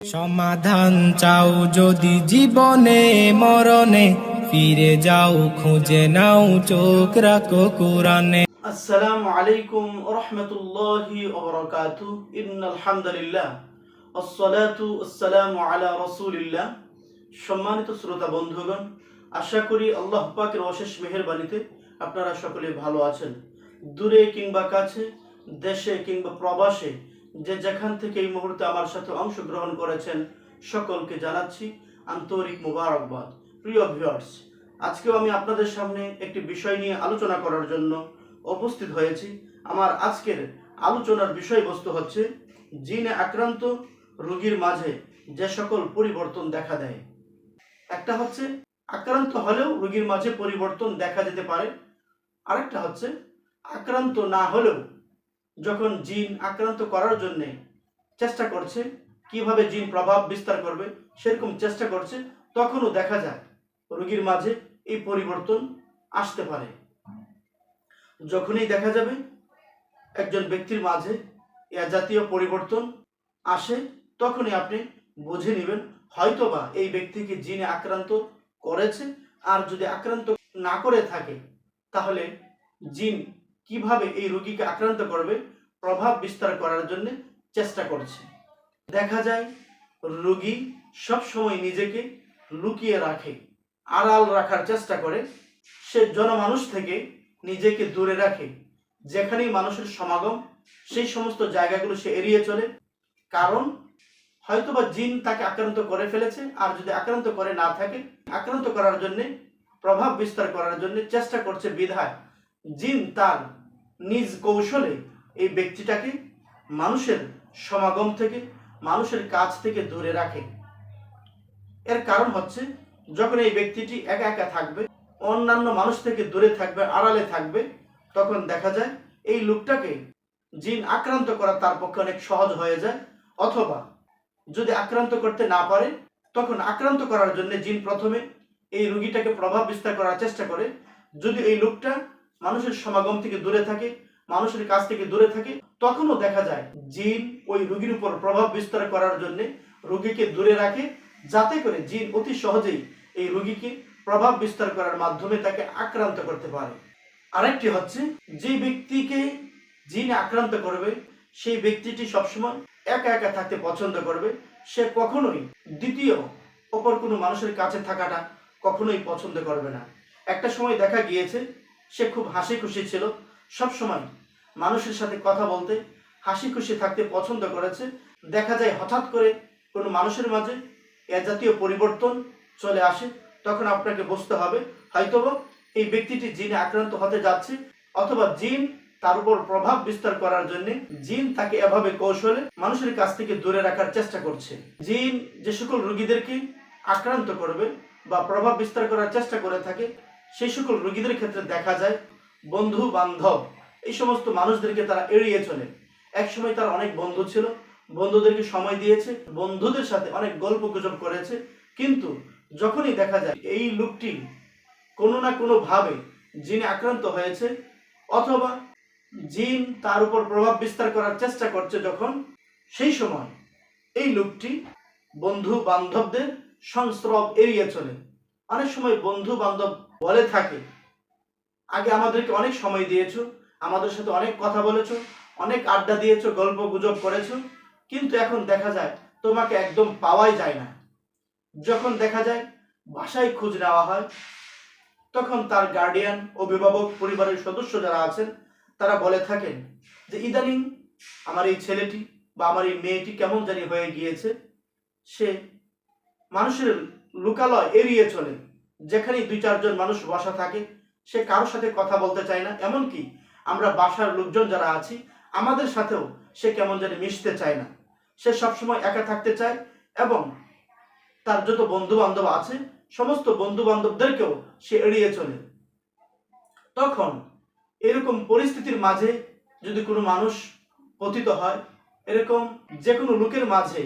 সমাধান চাও যদি জীবনে মরণে, ফিরে যাও খুঁজে নাও চোখ রাখো কোরআনে। আসসালামু আলাইকুম ওয়া রাহমাতুল্লাহি ওয়া বারাকাতুহু। ইন্নাল হামদুলিল্লাহ ওয়াসসালাতু ওয়াসসালামু আলা রাসূলিল্লাহ। সম্মানিত শ্রোতা বন্ধুগণ, আশা করি আল্লাহ পাকের অশেষ মেহেরবানিতে আপনারা সকলে ভালো আছেন। দূরে কিংবা কাছে, দেশে কিংবা প্রবাসে, যে যেখান থেকে এই মুহূর্তে আমার সাথে অংশগ্রহণ করেছেন, সকলকে জানাচ্ছি আন্তরিক মুবারকবাদ। প্রিয় ভিউয়ার্স, আজকেও আমি আপনাদের সামনে একটি বিষয় নিয়ে আলোচনা করার জন্য উপস্থিত হয়েছি। আমার আজকের আলোচনার বিষয়বস্তু হচ্ছে জিনে আক্রান্ত রোগীর মাঝে যে সকল পরিবর্তন দেখা দেয়। একটা হচ্ছে আক্রান্ত হলেও রোগীর মাঝে পরিবর্তন দেখা যেতে পারে, আরেকটা হচ্ছে আক্রান্ত না হলেও যখন জিন আক্রান্ত করার জন্য চেষ্টা করছে, কিভাবে জিন প্রভাব বিস্তার করবে সেরকম চেষ্টা করছে, তখনও দেখা যায় রোগীর মাঝে এই পরিবর্তন আসতে পারে। যখনই দেখা যাবে একজন ব্যক্তির মাঝে এ জাতীয় পরিবর্তন আসে, তখনই আপনি বুঝে নেবেন হয়তোবা এই ব্যক্তিকে জিনে আক্রান্ত করেছে। আর যদি আক্রান্ত না করে থাকে, তাহলে জিন কিভাবে এই রোগীকে আক্রান্ত করবে, প্রভাব বিস্তার করার জন্য চেষ্টা করছে। দেখা যায় রোগী সবসময় নিজেকে লুকিয়ে রাখে, আড়াল রাখার চেষ্টা করে, সে জনমানুষ থেকে নিজেকে দূরে রাখে। যেখানেই মানুষের সমাগম, সেই সমস্ত জায়গাগুলো সে এড়িয়ে চলে। কারণ হয়তোবা জিন তাকে আক্রান্ত করে ফেলেছে, আর যদি আক্রান্ত করে না থাকে, আক্রান্ত করার জন্য, প্রভাব বিস্তার করার জন্য চেষ্টা করছে বিধায় জিন তার নিজ কৌশলে এই ব্যক্তিটাকে মানুষের সমাগম থেকে, মানুষের কাছ থেকে দূরে রাখে। এর কারণ হচ্ছে যখন এই ব্যক্তিটি একা একা থাকবে, অন্যান্য মানুষ থেকে দূরে থাকবে, আড়ালে থাকবে, তখন দেখা যায় এই লোকটাকে জিন আক্রান্ত করা তার পক্ষে অনেক সহজ হয়ে যায়। অথবা যদি আক্রান্ত করতে না পারে, তখন আক্রান্ত করার জন্য জিন প্রথমে এই রোগীটাকে প্রভাব বিস্তার করার চেষ্টা করে। যদি এই লোকটা মানুষের সমাগম থেকে দূরে থাকে, মানুষের কাছ থেকে দূরে থাকে, তখনও দেখা যায় জিন ওই রোগীর উপর প্রভাব বিস্তার করার জন্য রোগীকে দূরে রাখে, যাতে করে জিন অতি সহজেই এই রোগীকে প্রভাব বিস্তার করার মাধ্যমে তাকে আক্রান্ত করতে পারে। আরেকটি হচ্ছে, যে ব্যক্তিকে জিন আক্রান্ত করবে, সেই ব্যক্তিটি সবসময় একা একা থাকতে পছন্দ করবে। সে কখনোই দ্বিতীয় অপর কোনো মানুষের কাছে থাকাটা কখনোই পছন্দ করবে না। একটা সময় দেখা গিয়েছে সে খুব হাসি খুশি ছিল, সব সময় মানুষের সাথে কথা বলতে, হাসি খুশি থাকতে পছন্দ করেছে। দেখা যায় হঠাৎ করে কোনো মানুষের মাঝে এ জাতীয় পরিবর্তন চলে আসে, তখন আপনাকে বুঝতে হবে হয়তোবা এই ব্যক্তিটি জিনে আক্রান্ত হতে যাচ্ছে, অথবা জিন তার উপর প্রভাব বিস্তার করার জন্য জিন তাকে এভাবে কৌশলে মানুষের কাছ থেকে দূরে রাখার চেষ্টা করছে। জিন যে সকল রোগীদেরকে আক্রান্ত করবে বা প্রভাব বিস্তার করার চেষ্টা করে থাকে, সেই সকল রোগীদের ক্ষেত্রে দেখা যায় বন্ধু বান্ধব এই সমস্ত মানুষদেরকে তারা এড়িয়ে চলে। একসময় তার অনেক বন্ধু ছিল, বন্ধুদেরকে সময় দিয়েছে, বন্ধুদের সাথে অনেক গল্প গুজব করেছে, কিন্তু যখনই দেখা যায় এই লোকটি কোনো না কোনো ভাবে জিনে আক্রান্ত হয়েছে, অথবা জিন তার উপর প্রভাব বিস্তার করার চেষ্টা করছে, যখন সেই সময় এই লোকটি বন্ধু বান্ধবদের সংস্রব এড়িয়ে চলে। অনেক সময় বন্ধু বান্ধব বলে থাকে, আগে আমাদেরকে অনেক সময় দিয়েছো, আমাদের সাথে অনেক কথা বলেছো, অনেক আড্ডা দিয়েছো, গল্প গুজব করেছো, কিন্তু এখন দেখা যায় তোমাকে একদম পাওয়াই যায় না। যখন দেখা যায় বাসায় খোঁজ নেওয়া হয়, তখন তার গার্ডিয়ান, অভিভাবক, পরিবারের সদস্য যারা আছেন, তারা বলে থাকেন যে ইদানিং আমার এই ছেলেটি বা আমার এই মেয়েটি কেমন জানি হয়ে গিয়েছে, সে মানুষের লোকালয় এড়িয়ে চলে। যেখানেই দুই চারজন মানুষ বসা থাকে, সে কারোর সাথে কথা বলতে চায় না। এমনকি আমরা বাসার লোকজন যারা আছি, আমাদের সাথেও সে কেমন জানি মিশতে চায় না। সে সবসময় একা থাকতে চায়, এবং তার যত বন্ধু বান্ধব আছে, সমস্ত বন্ধু বান্ধবদেরকেও সে এড়িয়ে চলে। তখন এরকম পরিস্থিতির মাঝে যদি কোনো মানুষ পতিত হয়, এরকম যে কোনো লোকের মাঝে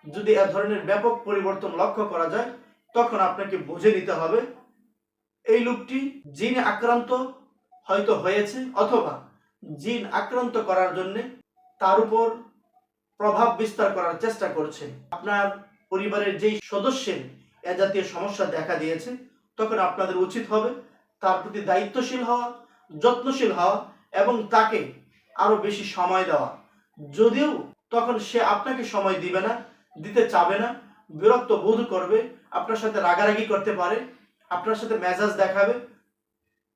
যদি এ ধরনের ব্যাপক পরিবর্তন লক্ষ্য করা যায়, তখন আপনাকে বুঝে নিতে হবে এই লোকটি জিন আক্রান্ত হয়তো হয়েছে, অথবা জিন আক্রান্ত করার জন্য তার উপর প্রভাব বিস্তার করার চেষ্টা করছে। আপনার পরিবারের যেই সদস্যের এ জাতীয় সমস্যা দেখা দিয়েছে, তখন আপনাদের উচিত হবে তার প্রতি দায়িত্বশীল হওয়া, যত্নশীল হওয়া এবং তাকে আরো বেশি সময় দেওয়া। যদিও তখন সে আপনাকে সময় দিবে না, দিতে চাবে না, বিরক্ত বোধ করবে, আপনার সাথে রাগারাগি করতে পারে, আপনার সাথে মেজাজ দেখাবে,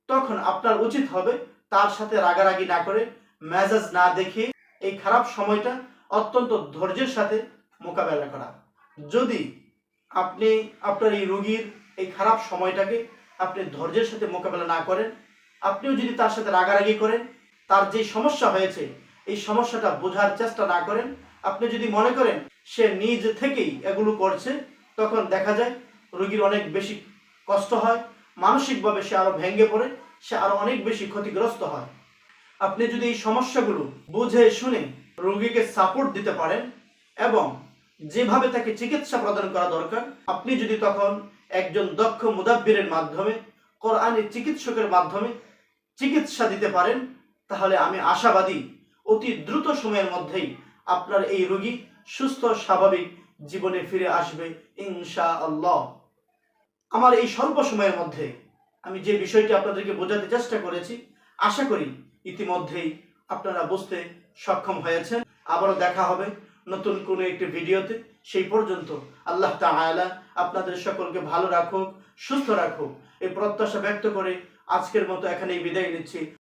তখন আপনার উচিত হবে তার সাথে রাগারাগি না করে, মেজাজ না দেখিয়ে এই খারাপ সময়টা অত্যন্ত ধৈর্যের সাথে মোকাবেলা করা। যদি আপনি আপনার এই রোগীর এই খারাপ সময়টাকে আপনি ধৈর্যের সাথে মোকাবেলা না করেন, আপনিও যদি তার সাথে রাগারাগি করেন, তার যে সমস্যা হয়েছে এই সমস্যাটা বোঝার চেষ্টা না করেন, আপনি যদি মনে করেন সে নিজ থেকেই এগুলো করছে, তখন দেখা যায় রোগীর অনেক বেশি কষ্ট হয়, মানসিকভাবে সে আরো ভেঙে পড়ে, সে আরো অনেক বেশি ক্ষতিগ্রস্ত হয়। আপনি যদি এই সমস্যাগুলো বুঝে শুনে রোগীকে সাপোর্ট দিতে পারেন এবং যেভাবে তাকে চিকিৎসা প্রদান করা দরকার, আপনি যদি তখন একজন দক্ষ মুদাব্বিরের মাধ্যমে, কোরআনী চিকিৎসকের মাধ্যমে চিকিৎসা দিতে পারেন, তাহলে আমি আশাবাদী অতি দ্রুত সময়ের মধ্যেই আপনার এই রোগী সুস্থ স্বাভাবিক জীবনে ফিরে আসবে ইনশাআল্লাহ। আমার এই স্বল্প সময়ের মধ্যে আমি যে বিষয়টি আপনাদেরকে বোঝাতে চেষ্টা করেছি, আশা করি ইতিমধ্যেই আপনারা বুঝতে সক্ষম হয়েছেন। আবারও দেখা হবে নতুন কোনো একটি ভিডিওতে। সেই পর্যন্ত আল্লাহ তাআলা আপনাদের সকলকে ভালো রাখুক, সুস্থ রাখুক, এই প্রত্যাশা ব্যক্ত করে আজকের মতো এখানেই বিদায় নিচ্ছি।